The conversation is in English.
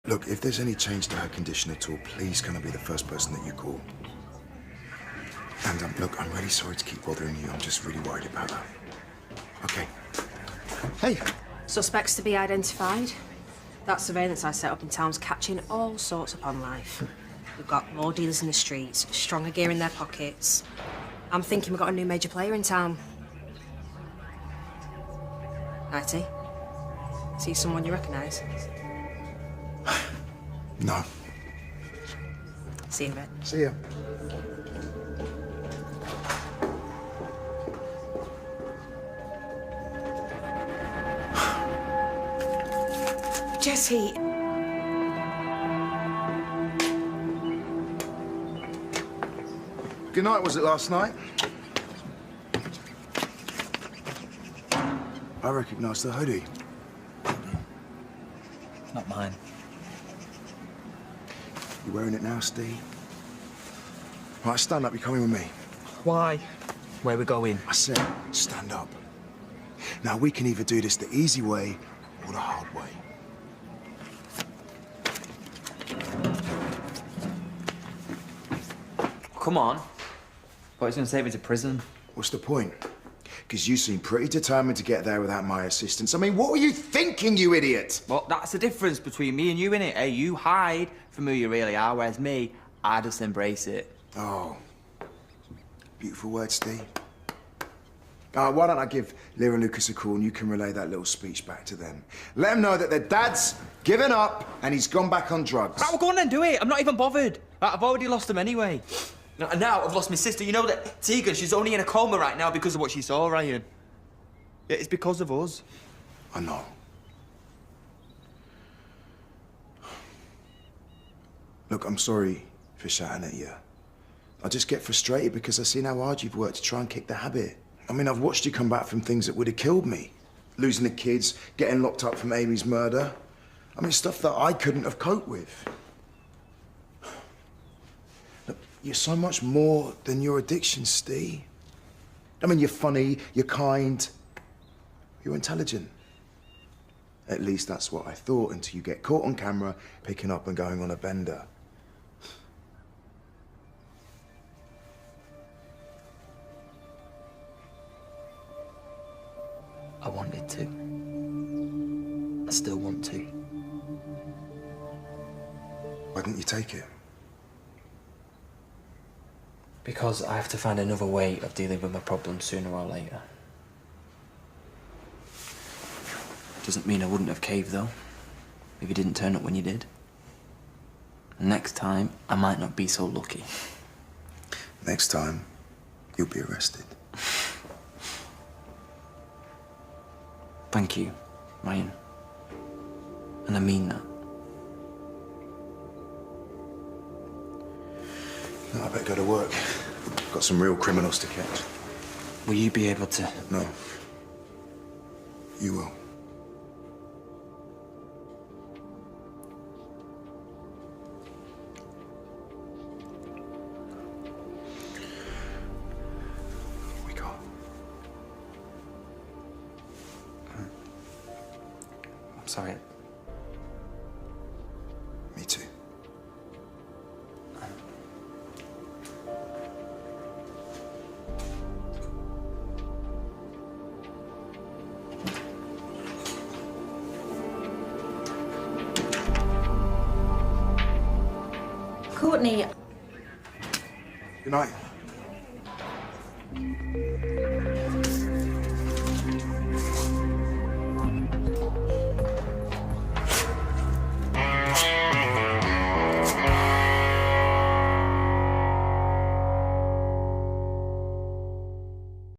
Look, if there's any change to her condition at all, please can I be the first person that you call? And look, I'm really sorry to keep bothering you. I'm just really worried about her. Okay. Hey. Suspects to be identified. That surveillance I set up in town's catching all sorts upon life. We've got more dealers in the streets, stronger gear in their pockets. I'm thinking we've got a new major player in town. Nighty, see someone you recognise? No. See you in bed. See ya. Jesse. Good night, was it last night? I recognise the hoodie. Not mine. You wearing it now, Steve? Right, stand up. You're coming with me. Why? Where are we going? I said, stand up. Now, we can either do this the easy way or the hard way. Come on. Thought he was going to take me to prison. What's the point? Because you seem pretty determined to get there without my assistance. I mean, what were you thinking, you idiot? Well, that's the difference between me and you, innit? Hey, you hide from who you really are, whereas me, I just embrace it. Oh. Beautiful words, Steve. Why don't I give Lear and Lucas a call and you can relay that little speech back to them. Let them know that their dad's given up and he's gone back on drugs. Right, well, go on then, do it. I'm not even bothered. Right, I've already lost them anyway. And now I've lost my sister. You know that Tegan, she's only in a coma right now because of what she saw, Ryan. Yeah, it's because of us. I know. Look, I'm sorry for shouting at you. I just get frustrated because I've seen how hard you've worked to try and kick the habit. I mean, I've watched you come back from things that would have killed me. Losing the kids, getting locked up from Amy's murder. I mean, stuff that I couldn't have coped with. Look, you're so much more than your addiction, Steve. I mean, you're funny, you're kind, you're intelligent. At least that's what I thought until you get caught on camera picking up and going on a bender. I wanted to. I still want to. Why didn't you take it? Because I have to find another way of dealing with my problems sooner or later. Doesn't mean I wouldn't have caved, though, if you didn't turn up when you did. And next time, I might not be so lucky. Next time, you'll be arrested. Thank you, Ryan. And I mean that. No, I better go to work. Got some real criminals to catch. Will you be able to? No. You will. We go. I'm sorry. Me too. Courtney. Good night.